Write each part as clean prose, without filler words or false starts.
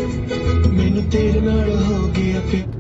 मैनू तेरे नाल हो गया प्यार।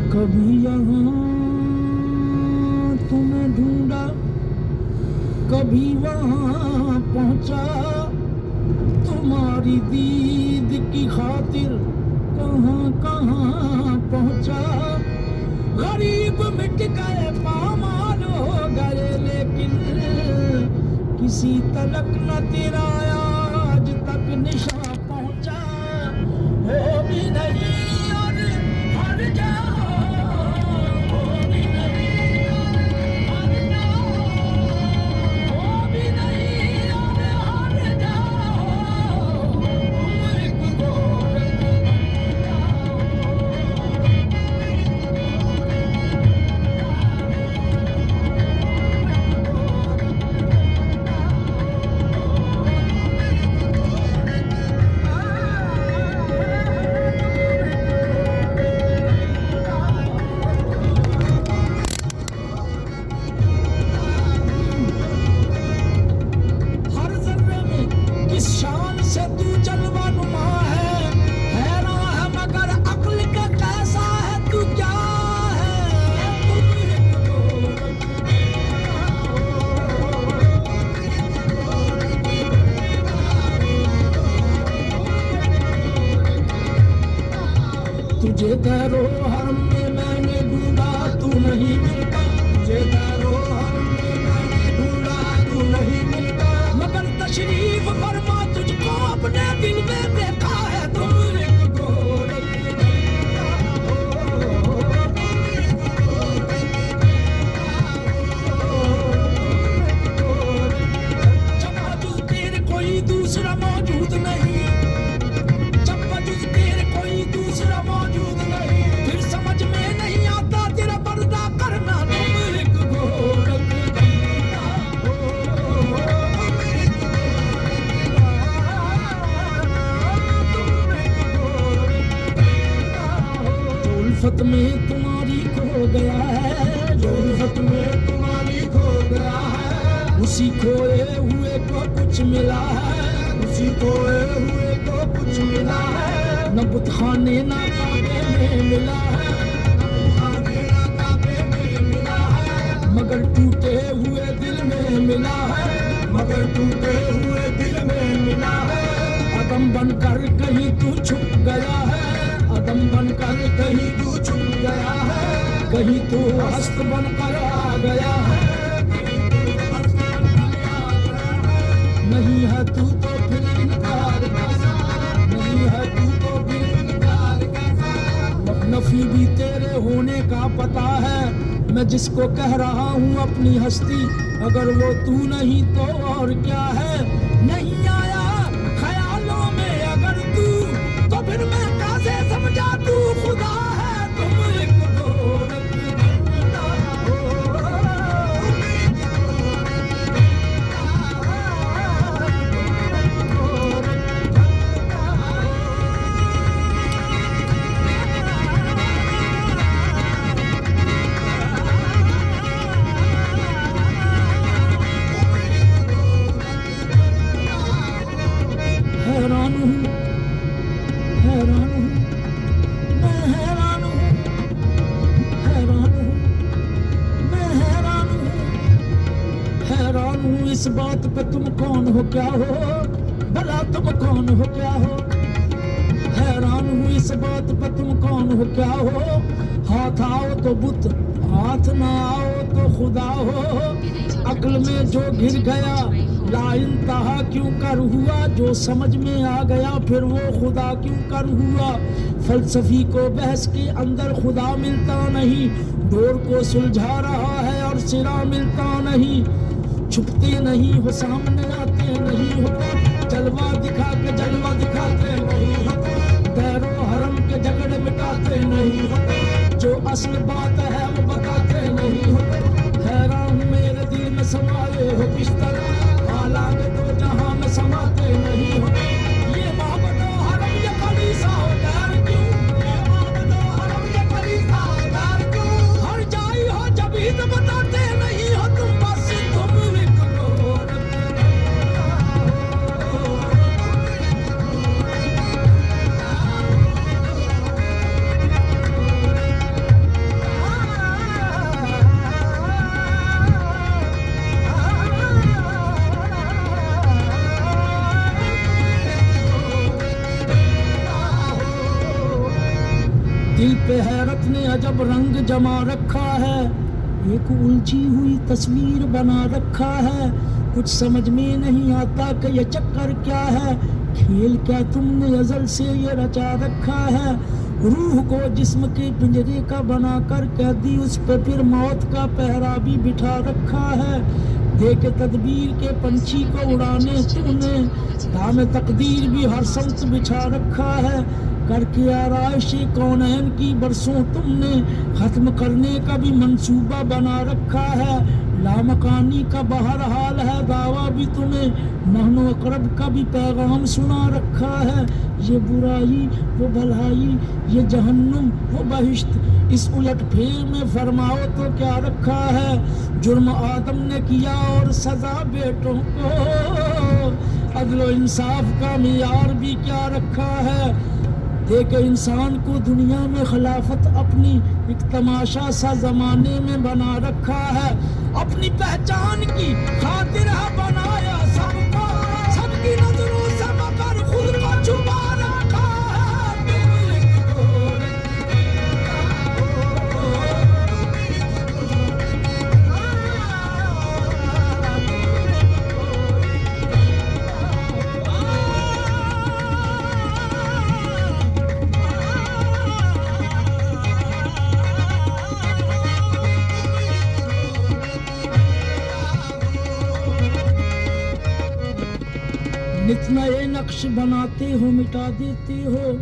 कभी यहाँ तुम्हें ढूंढा, कभी वहाँ पहुँचा, तुम्हारी दीद की खातिर कहाँ कहाँ पहुँचा। गरीब मिट गए पामाल हो गए, लेकिन किसी तलक न तेरा आज तक निशा पहुँचा। हो भी नहीं और हर जाओ, हो भी नहीं और हर जाओ, हो भी नहीं और हर जाओ। उम्र को गोरख हर जर्रे में किस शान से तू जलवा नुमा है। हैरान है मगर अक्ल का कैसा है, तू क्या है। तुम एक तुझे तैरो हरम में मैंने ढूंढा, तू नहीं मिलता। तुझे तैरो हरम में मैंने ढूंढा, तू नहीं मिलता। मगर तशरीफ फरमा, तुझको अपने दिल में देखा है। तुम एक गोरख जब मौजूद तेरे कोई दूसरा मौजूद नहीं, जब मौजूद तेरे कोई दूसरा मौजूद नहीं, फिर समझ में नहीं आता तेरा पर्दा करना। तुम एक गोरख जो उल्फत में तुम्हारी खो गया है, जो उल्फत में तुम्हारी खो गया है, उसी खोए हुए को कुछ मिला है, उसी खोए हुए को कुछ मिला है। न बुतखाने ना काबे में मिला है, न बुतखाने ना काबे में मिला है, मगर टूटे हुए दिल में मिला है, मगर टूटे हुए दिल में मिला है। अदम बनकर कहीं तू छुप गया है, अदम बनकर कहीं तू छुप गया है, कहीं तू हस्त बनकर आ गया है। नहीं है तू तो फिर इनकार कैसा, नहीं है तू तो फिर इनकार कैसा। नफी भी तेरे होने का पता है, मैं जिसको कह रहा हूँ अपनी हस्ती, अगर वो तू नहीं तो और क्या है। नहीं आया ख्यालों में अगर तू, तो फिर मैं कैसे समझा तू खुदा है। तुम एक गोरख हूँ इस बात पे तुम कौन हो क्या हो, भला तुम कौन हो क्या हो। हैरान हूँ इस बात पे तुम कौन हो क्या हो। हाथ आओ तो बुत, हाथ ना आओ तो खुदा हो। अक्ल में जो घिर गया ला इंतहा क्यों कर हुआ, जो समझ में आ गया फिर वो खुदा क्यों कर हुआ। फलसफी को बहस के अंदर खुदा मिलता नहीं, डोर को सुलझा रहा है और सिरा मिलता नहीं। छुपते नहीं हो सामने आते नहीं हो, जलवा दिखा के जलवा दिखाते नहीं हो, दैरो हरम के झगड़े मिटाते नहीं हो, जो असल बात है वो बताते नहीं हो। हैरान मेरे दिल में समाये हो किस तरह, हालांकि तो जहां में समाते नहीं हो। ये मोहब्बत हरम ये कलीसा हो डर क्यों, ये मोहब्बत हरम ये कलीसा हो डर क्यों। हर जाई हो जब ही तो बताते नहीं हो तुम, बस तुम एक गोर। दिल पे हैरत ने अजब रंग जमा रखा है, एक उलझी हुई तस्वीर बना रखा है। कुछ समझ में नहीं आता कि ये चक्कर क्या है, खेल क्या तुमने अजल से ये रचा रखा है। रूह को जिस्म के पिंजरे का बना कर कैदी, उस पे फिर मौत का पहरा भी बिठा रखा है। देख तदबीर के पंछी को उड़ाने तूने, दाम तकदीर भी हर संत बिछा रखा है। करके आराइश कौनैन की बरसों तुमने, खत्म करने का भी मंसूबा बना रखा है। लामकानी का बहर हाल है दावा भी तुम्हें, नहनो अकरब का भी पैगाम सुना रखा है। ये बुराई वो भलाई, ये जहन्नुम वो बहिश्त, इस उलट फेर में फरमाओ तो क्या रखा है। जुर्म आदम ने किया और सजा बेटों को, अदलो इंसाफ का मियार भी क्या रखा है। देख इंसान को दुनिया में खिलाफत अपनी एक तमाशा सा जमाने में बना रखा है। अपनी पहचान की खातिर है बनाया सबको, सबकी नजरों से मगर खुद को छुपा रखा है। नित नए नक्श बनाते हो मिटा देते हो,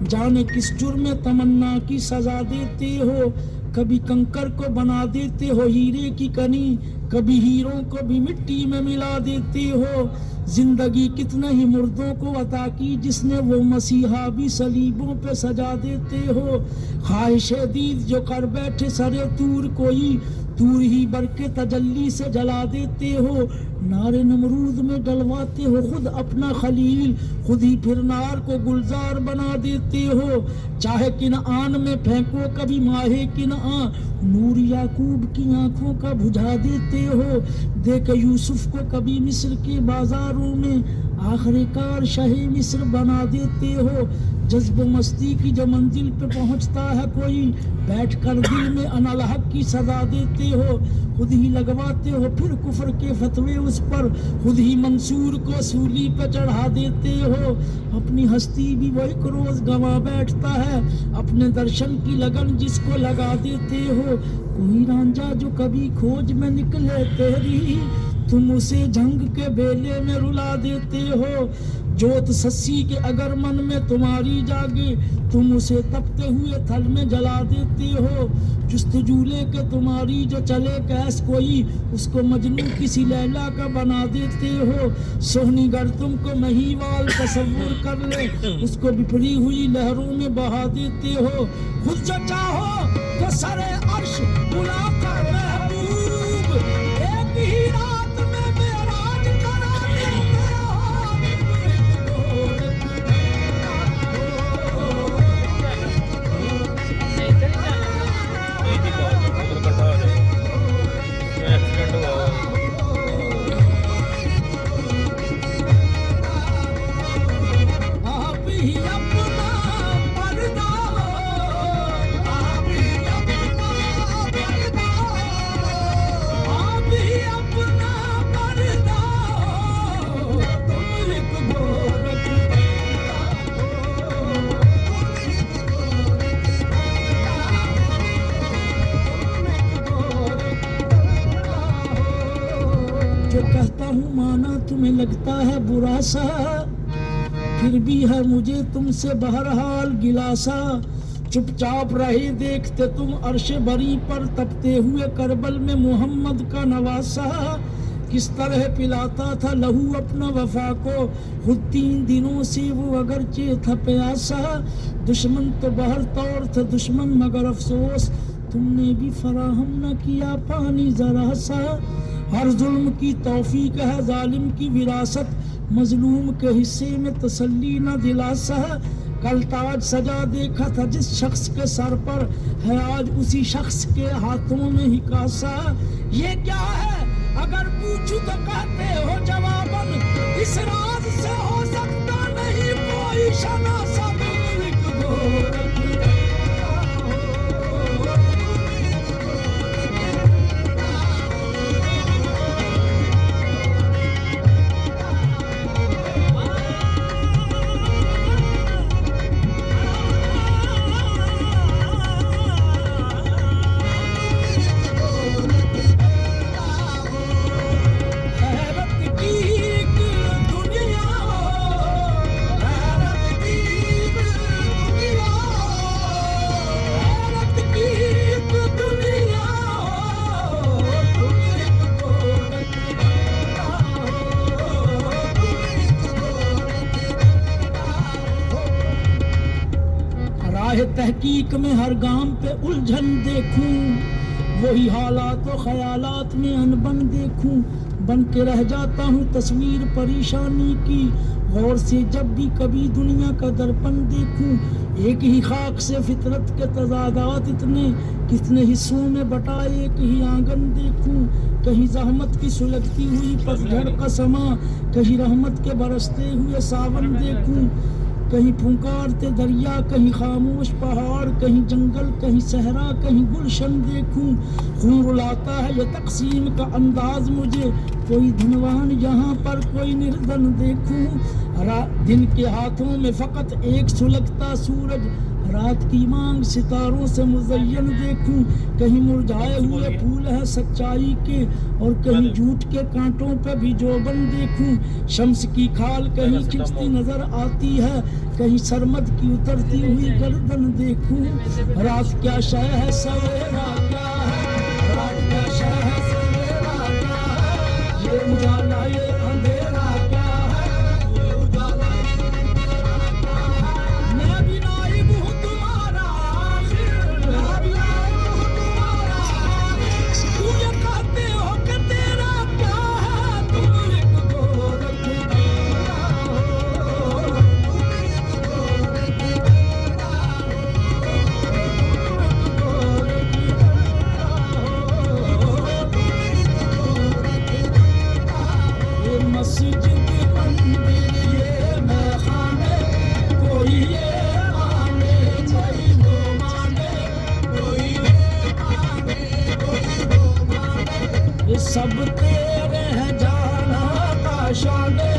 जाने किस जुर्म में तमन्ना की सजा देते हो। कभी कंकर को बना देते हो हीरे की कनी, कभी हीरों को भी मिट्टी में मिला देते हो। जिंदगी कितने ही मुर्दों को अता की जिसने, वो मसीहा भी सलीबों पे सजा देते हो। ख्वाहिश दीद जो कर बैठे सरे तूर कोई, तूर ही बर के तजल्ली से जला देते हो। नारे नमरूद में डलवाते हो खुद अपना खलील, खुद ही फिर नार को गुलजार बना देते हो। चाहे किनआन में फेंको कभी माहे किनआ, नूर याकूब की आंखों का बुझा देते हो। देख यूसुफ को कभी मिस्र के बाजारों में, आखिरकार शाही मिस्र बना देते हो। जज्ब मस्ती की जो मंजिल पे पहुंचता है कोई, बैठ कर दिल में अनलहक की सदा देते हो। खुद ही लगवाते हो फिर कुफर के फतवे उस पर, खुद ही मंसूर को सूली पे चढ़ा देते हो। अपनी हस्ती भी वो एक रोज गंवा बैठता है, अपने दर्शन की लगन जिसको लगा देते हो। कोई रांझा जो कभी खोज में निकले तेरी, तुम उसे जंग के बेले में रुला देते हो। जोत सस्सी के अगर मन में तुम्हारी जागे, तुम उसे तपते हुए थल में जला देते हो। जुस्तजूले के तुम्हारी जो चले कैस कोई, उसको मजनू किसी लैला का बना देते हो। सोहनी गर तुमको महीवाल तसव्वुर कर ले, उसको बिफरी हुई लहरों में बहा देते हो। खुद जो चाहो तो सरे अर्श बुला कर महबूब, एक ही रात में मेराज करा देते हो। जो कहता हूँ माना तुम्हें लगता है बुरा सा, फिर भी है मुझे तुमसे बहरहाल गिलासा। चुपचाप रहे देखते तुम अर्श बरी पर तपते हुए करबल में मोहम्मद का नवासा। किस तरह पिलाता था लहू अपना वफा को, खुद 3 दिनों से वो अगरचे था प्यासा। दुश्मन तो बहर तौर था दुश्मन मगर अफसोस, तुमने भी फराहम न किया पानी जरा सा। हर जुल्म की तौफीक है जालिम की विरासत, मजलूम के हिस्से में तसल्ली न दिलासा। कल ताज सजा देखा था जिस शख्स के सर पर, है आज उसी शख्स के हाथों में ही कासा। ये क्या है अगर पूछूं तो कहते हो जवाबन, इस राज से हो सकता नहीं कोई शनासा। तहकीक में हर गाम पे उलझन देखूं, वही हालात व ख्यालात में अनबन देखूं। बन के रह जाता हूँ तस्वीर परेशानी की, गौर से जब भी कभी दुनिया का दर्पण देखूं। एक ही खाक से फितरत के तजादात इतने, कितने हिस्सों में बटा एक ही आंगन देखूं। कहीं जहमत की सुलगती हुई पतझड़ का समा, कहीं रहमत के बरसते हुए सावन देखूं। कहीं फुंकारते दरिया, कहीं खामोश पहाड़, कहीं जंगल, कहीं सहरा, कहीं गुलशन देखूं। खून रुलाता है ये तकसीम का अंदाज मुझे, कोई धनवान यहाँ पर कोई निर्धन देखूं। दिन के हाथों में फकत एक सुलगता सूरज, रात की मांग सितारों से मुज़य्यन देखूं। कहीं मुरझाए हुए फूल है सच्चाई के, और कहीं झूठ के कांटों पे भी जोबन देखूं। शम्स की खाल कहीं खिंचती नजर आती है, कहीं सरमद की उतरती हुई गर्दन देखूं। रात क्या शय है सवेरा क्या है, रात क्या शय है सवेरा क्या है, ये उजाला ये अंधेरा क्या है, ये उजाला ये अंधेरा क्या है। मैं भी नाइब हूँ तुम्हारा आखिर, मैं भी नाइब हूँ तुम्हारा आखिर। तू ये कहते हो कि तेरा क्या है, तुम एक गोरख तेरा हो, तुम एक गोरख तेरा हो। ये मस्जिद मंदिर ये मैखाने, कोई ये माने कोई वो माने, कोई ये माने कोई वो माने। ये सब तेरे हैं जाना का शाने,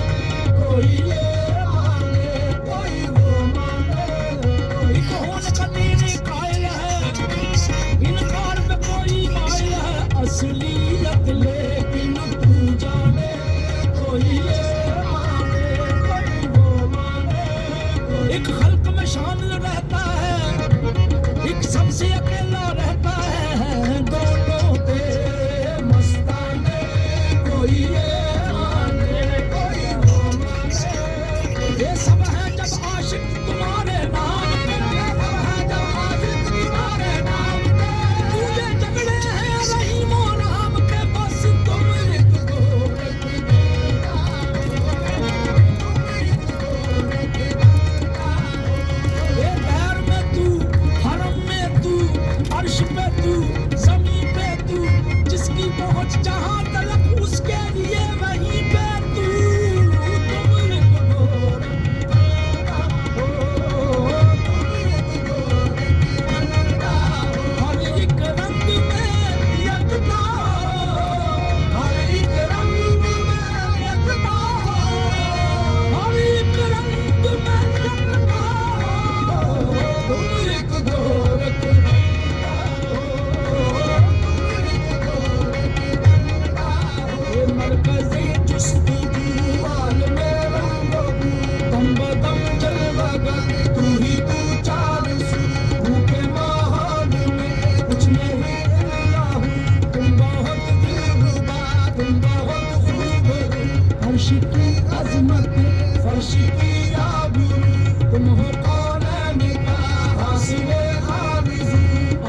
कोई ये माने कोई वो माने। कोई कौन कदीरी कायल है, इनकार पे कोई मायल है, असलियत लेकिन तू जाने, कोई ये माने कोई वो माने। एक खल्क में शामिल रहता है, एक सबसे अकेला रहता है, दोनों तेरे मस्ताने, कोई ये माने कोई वो माने। ये सब है जब आशिक तुम्हारे नाम पे, ये सब है जब आशिक तुम्हारे नाम पे। तुझे झगड़े हैं रहीम और राम के, बस तुम एक गोरख तेरा हो, तुम एक गोरख तेरा हो। ये पैर में तू, हरम में तू, अर्श पे तू, ज़मीन पे तू, जिसकी पहुंच जहां तलक उसके लिए वहीं पे तू। तुम एक गोरख तेरा हो, तुम एक गोरख तेरा हो। हर एक रंग में यकता हो, हर एक रंग में यकता हो, हर एक रंग में यकता हो। तुम एक गोरख तेरा हो, तुम एक गोरख तेरा हो। ये मरकज़ तुम बहुत खूब हो अर्श की अजमत फर्श की आबरू तुम हो कौन का हासिले आरज़ू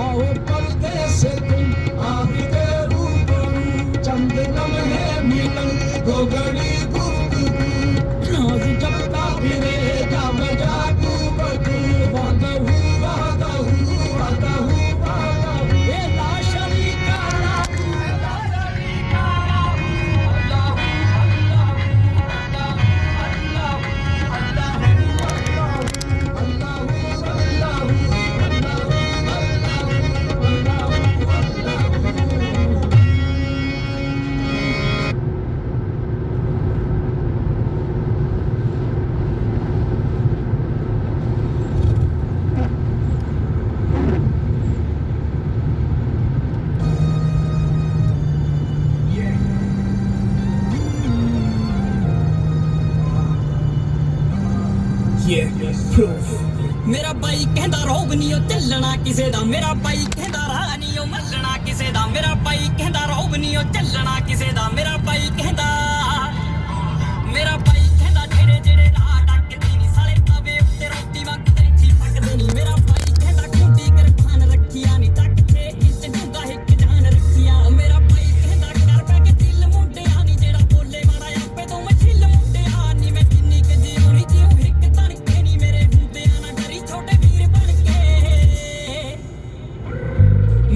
आओ पर्दे से तुम आबिदे रूबरू चंद लम्हे मिलन दो घड़ी गुफ्तगू नाज़ जपता फिरे जा बजा तू बजू वादा हूँ ये ला शरीका ला मेरा भाई कहंदा रोग नहीं चलना किसे दा मेरा भाई कहंदा राह नहीं मलना किसे दा मेरा भाई कहंदा रोग नहीं चलना किसे दा मेरा भाई कहंदा जेड़े जेड़े राह डकदे नहीं साले तवे उत्ते रोटी वंगदे ठीक पकदे नहीं मेरा भाई कहंदा कुंडी कर खान रखिया नहीं तक 6 इंच डूंगा हिक जान रखिया मेरा भाई कहंदा कर पै के दिल मुंडिया नहीं जेड़ा बोले माड़ा आपे तो मैं छिल मुंडिया नहीं मैं किन्नी के जीवनी जीव हिक तड़के नहीं मेरे हुंदिया ना डरी छोटे वीर बन के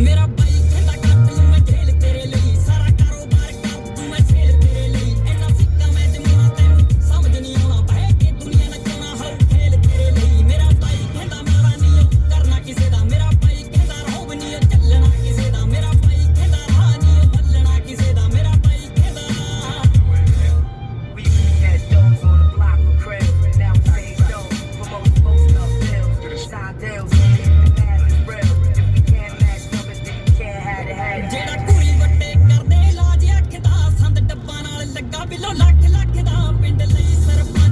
मेरा भाई कहंदा ਕੱਟ ਲੂੰ ਮੈਂ ਝੇਲ ਤੇਰੇ ਲਈ ਸਾਰਾ ਕਾਰੋਬਾਰ ਕਰ ਦੂੰ ਮੈਂ ਝੇਲ ਤੇਰੇ ਲਈ ਇੰਨਾ ਸਿੱਕਾ ਮੈਂ ਜਮਾਉਣਾ ਤੈਨੂੰ ਸਮਝ ਨਹੀਂ ਆਉਣਾ ਬਹਿ ਕੇ ਦੁਨੀਆ ਨੱਚਣਾ ਹਉ ਖੇਲ ਤੇਰੇ ਲਈ ਮੇਰਾ ਭਾਈ ਕਹਿੰਦਾ ਮਾਰਾ ਨਹੀਂ ਉਹ ਕਰਨਾ ਕਿਸੇ ਦਾ ਮੇਰਾ ਭਾਈ ਕਹਿੰਦਾ ਰੋਬ ਨਹੀਂ ਉਹ ਚੱਲਣਾ ਕਿਸੇ ਦਾ ਮੇਰਾ ਭਾਈ ਕਹਿੰਦਾ ਰਾਹ ਨਹੀਂ ਉਹ ਮੱਲਣਾ ਕਿਸੇ ਦਾ ਮੇਰਾ ਭਾਈ ਕਹਿੰਦਾ We used to catch those on the block with cribs. Now we stage shows, promote post up bills, sign deals, the math is real. If we can't match numbers, then you can't have it. ਜਿਹੜਾ ਕੁੜੀ ਵੱਟੇ ਕਰਦੇ ਇਲਾਜ ਅੱਖ ਦਾ ਸੰਦ ਡੱਬਾ ਨਾਲ ਲੱਗਾ ਬਿੱਲੋ ਲੱਖ ਲੱਖ ਦਾ ਪਿੰਡ ਲਈ ਸਰਪੰਚ